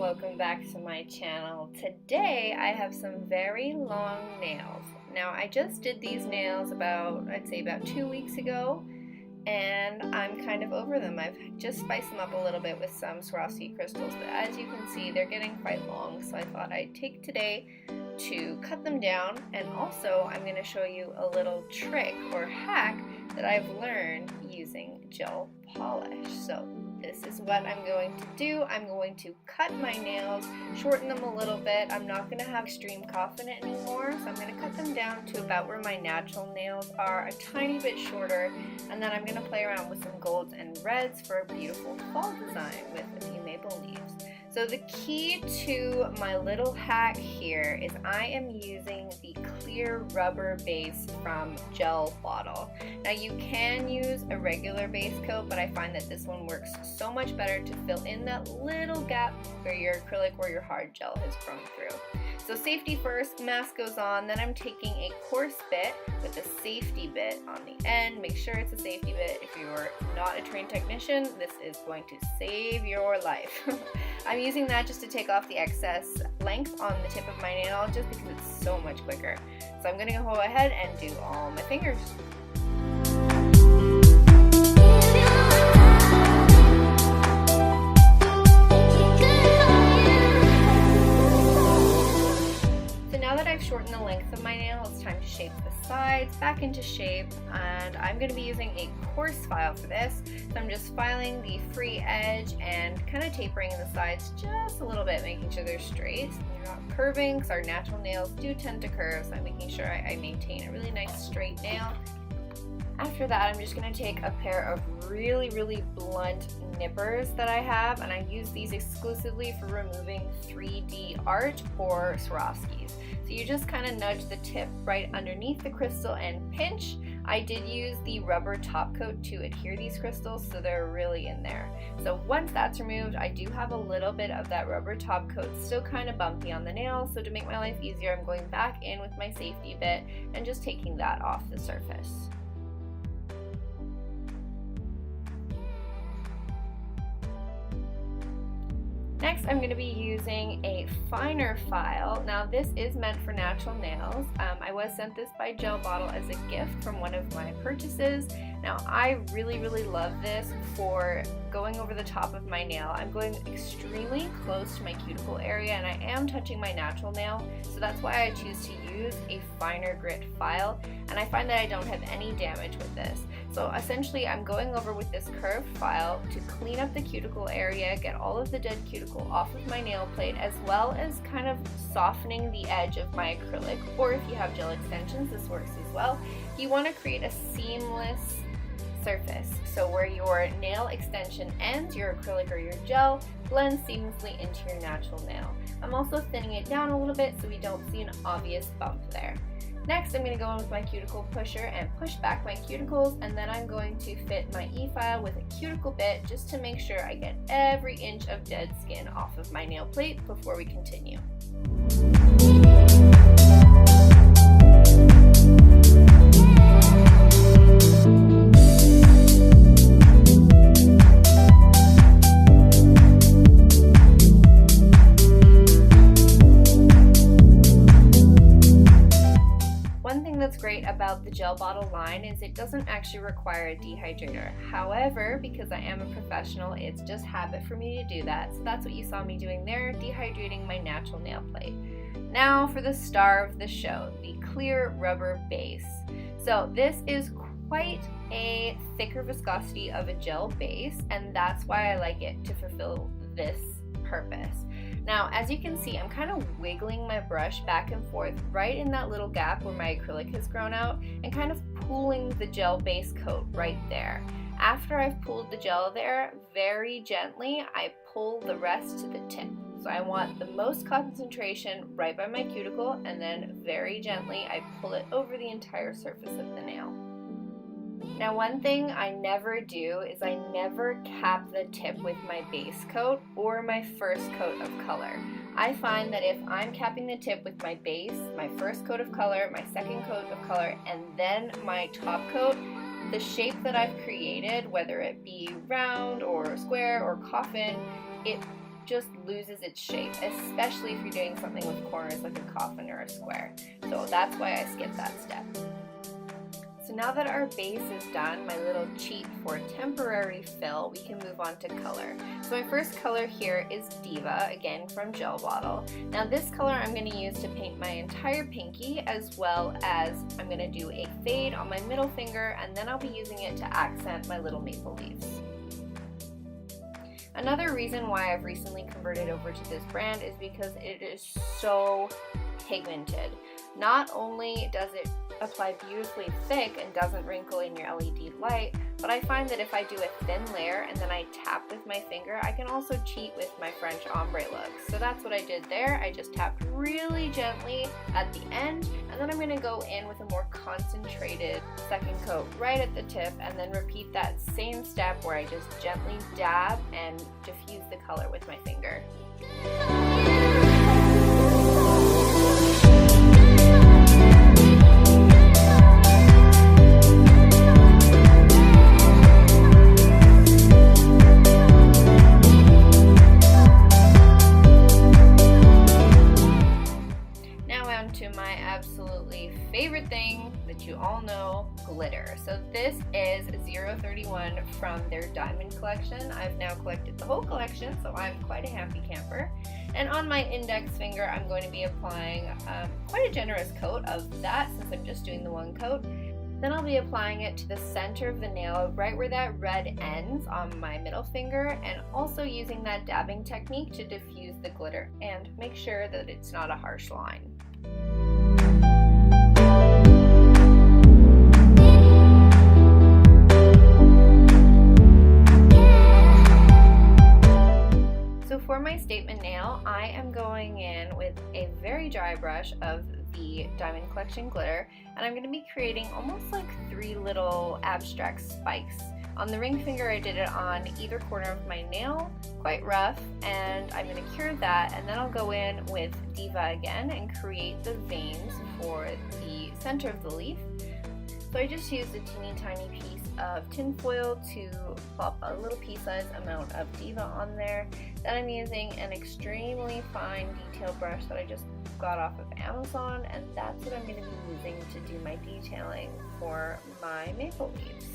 welcome back to my channel. Today I have some very long nails. Now I just did these nails I'd say about 2 weeks ago, and I'm kind of over them. I've just spiced them up a little bit with some Swarovski crystals, but as you can see they're getting quite long, so I thought I'd take today to cut them down, and also I'm going to show you a little trick or hack that I've learned using gel polish. So this is what I'm going to do. I'm going to cut my nails, shorten them a little bit. I'm not going to have extreme cough in it anymore, so I'm going to cut them down to about where my natural nails are, a tiny bit shorter, and then I'm going to play around with some golds and reds for a beautiful fall design with a few maple leaves. So the key to my little hack here is I am using the clear rubber base from Gel Bottle. Now you can use a regular base coat, but I find that this one works so much better to fill in that little gap where your acrylic or your hard gel has grown through. So safety first, mask goes on, then I'm taking a coarse bit with a safety bit on the end. Make sure it's a safety bit. If you're not a trained technician, this is going to save your life. I'm using that just to take off the excess length on the tip of my nail, just because it's so much quicker. So I'm going to go ahead and do all my fingers. I've shortened the length of my nail, it's time to shape the sides back into shape, and I'm going to be using a coarse file for this. So I'm just filing the free edge and kind of tapering the sides just a little bit, making sure they're straight. They're not curving because our natural nails do tend to curve, so I'm making sure I maintain a really nice straight nail. After that, I'm just going to take a pair of really blunt nippers that I have, and I use these exclusively for removing 3D art or Swarovskis. So you just kind of nudge the tip right underneath the crystal and pinch. I did use the rubber top coat to adhere these crystals, so they're really in there. So once that's removed, I do have a little bit of that rubber top coat still kind of bumpy on the nail, so to make my life easier, I'm going back in with my safety bit and just taking that off the surface. Next, I'm going to be using a finer file. Now this is meant for natural nails. I was sent this by Gel Bottle as a gift from one of my purchases. Now I really love this for going over the top of my nail. I'm going extremely close to my cuticle area, and I am touching my natural nail, so that's why I choose to use a finer grit file, and I find that I don't have any damage with this. So essentially I'm going over with this curved file to clean up the cuticle area, get all of the dead cuticle off of my nail plate, as well as kind of softening the edge of my acrylic, or if you have gel extensions, this works as well. You want to create a seamless surface, so where your nail extension ends, your acrylic or your gel blends seamlessly into your natural nail. I'm also thinning it down a little bit so we don't see an obvious bump there. Next, I'm going to go in with my cuticle pusher and push back my cuticles, and then I'm going to fit my e-file with a cuticle bit just to make sure I get every inch of dead skin off of my nail plate before we continue. What's great about the Gel Bottle line is it doesn't actually require a dehydrator. However, because I am a professional, it's just habit for me to do that. So that's what you saw me doing there, dehydrating my natural nail plate. Now for the star of the show, the clear rubber base. So this is quite a thicker viscosity of a gel base, and that's why I like it to fulfill this purpose. Now, as you can see, I'm kind of wiggling my brush back and forth right in that little gap where my acrylic has grown out, and kind of pooling the gel base coat right there. After I've pulled the gel there, very gently, I pull the rest to the tip. So I want the most concentration right by my cuticle, and then very gently, I pull it over the entire surface of the nail. Now one thing I never do is I never cap the tip with my base coat or my first coat of color. I find that if I'm capping the tip with my base, my first coat of color, my second coat of color, and then my top coat, the shape that I've created, whether it be round or square or coffin, it just loses its shape, especially if you're doing something with corners like a coffin or a square. So that's why I skipped that step. So now that our base is done, my little cheat for temporary fill, we can move on to color. So my first color here is Diva, again from Gel Bottle. Now this color I'm going to use to paint my entire pinky, as well as I'm going to do a fade on my middle finger, and then I'll be using it to accent my little maple leaves. Another reason why I've recently converted over to this brand is because it is so pigmented. Not only does it apply beautifully thick and doesn't wrinkle in your LED light, but I find that if I do a thin layer and then I tap with my finger, I can also cheat with my French ombre look. So that's what I did there. I just tapped really gently at the end, and then I'm going to go in with a more concentrated second coat right at the tip, and then repeat that same step where I just gently dab and diffuse the color with my finger. Favorite thing that you all know, glitter. So this is 031 from their Diamond collection. I've now collected the whole collection, so I'm quite a happy camper. And on my index finger, I'm going to be applying quite a generous coat of that, since I'm just doing the one coat. Then I'll be applying it to the center of the nail, right where that red ends on my middle finger, and also using that dabbing technique to diffuse the glitter and make sure that it's not a harsh line. For my statement nail, I am going in with a very dry brush of the Diamond Collection glitter, and I'm going to be creating almost like 3 little abstract spikes. On the ring finger, I did it on either corner of my nail, quite rough, and I'm going to cure that, and then I'll go in with Diva again and create the veins for the center of the leaf. So I just used a teeny tiny piece of tin foil to plop a little pea-sized amount of Diva on there. Then I'm using an extremely fine detail brush that I just got off of Amazon, and that's what I'm going to be using to do my detailing for my maple leaves.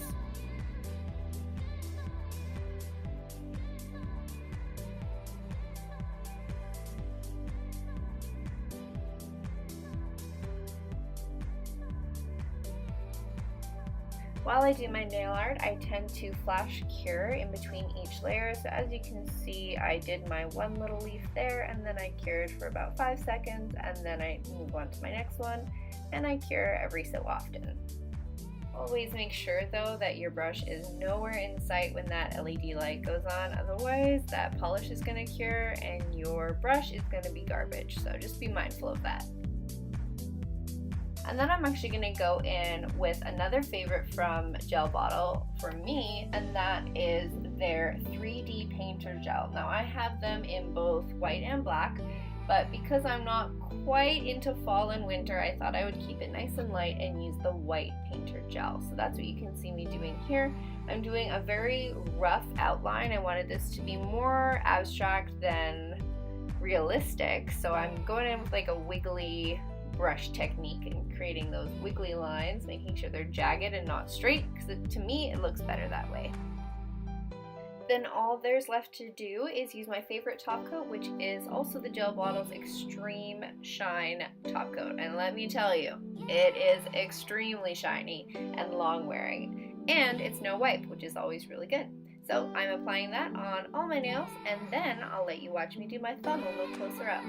While I do my nail art, I tend to flash cure in between each layer. So as you can see, I did my one little leaf there, and then I cured for about 5 seconds, and then I move on to my next one, and I cure every so often. Always make sure though that your brush is nowhere in sight when that LED light goes on, otherwise that polish is going to cure and your brush is going to be garbage, so just be mindful of that. And then I'm actually going to go in with another favorite from Gel Bottle for me, and that is their 3D painter gel. Now I have them in both white and black, but because I'm not quite into fall and winter, I thought I would keep it nice and light and use the white painter gel. So that's what you can see me doing here. I'm doing a very rough outline. I wanted this to be more abstract than realistic, so I'm going in with like a wiggly brush technique and creating those wiggly lines, making sure they're jagged and not straight, because to me it looks better that way. Then all there's left to do is use my favorite top coat, which is also the Gel Bottle's Extreme Shine top coat, and let me tell you, it is extremely shiny and long wearing, and it's no wipe, which is always really good. So I'm applying that on all my nails, and then I'll let you watch me do my thumb a little closer up.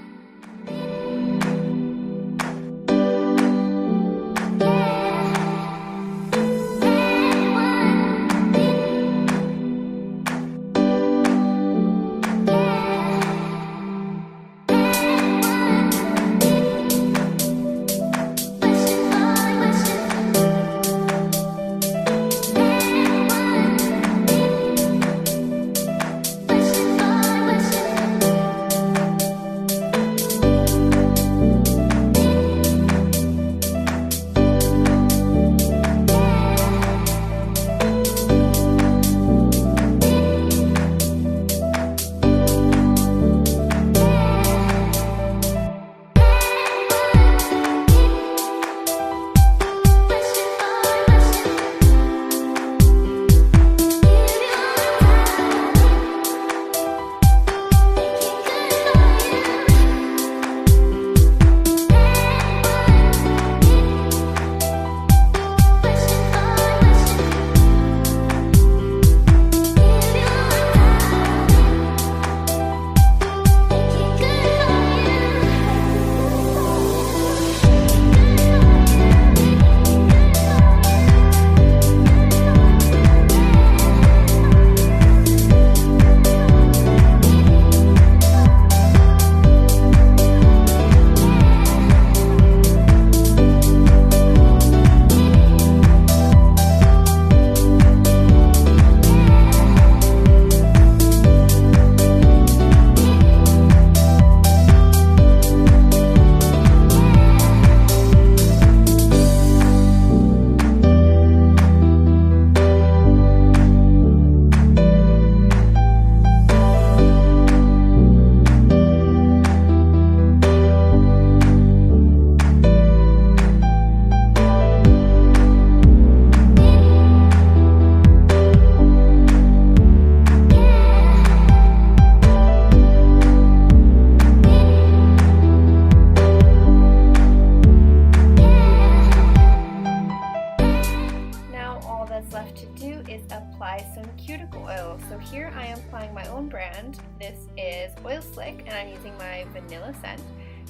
own brand. This is Oil Slick, and I'm using my vanilla scent.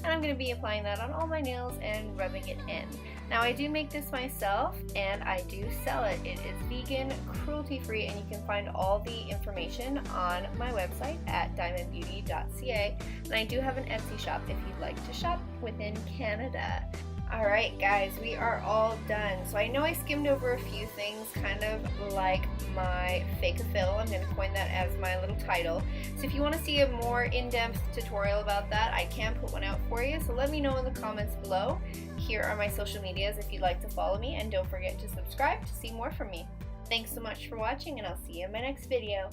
And I'm going to be applying that on all my nails and rubbing it in. Now I do make this myself and I do sell it. It is vegan, cruelty-free, and you can find all the information on my website at DiamondBeauty.Ca. And I do have an Etsy shop if you'd like to shop within Canada. Alright guys, we are all done. So I know I skimmed over a few things, kind of like my FakeAFill. I'm going to coin that as my little title. So if you want to see a more in-depth tutorial about that, I can put one out for you. So let me know in the comments below. Here are my social medias if you'd like to follow me, and don't forget to subscribe to see more from me. Thanks so much for watching, and I'll see you in my next video.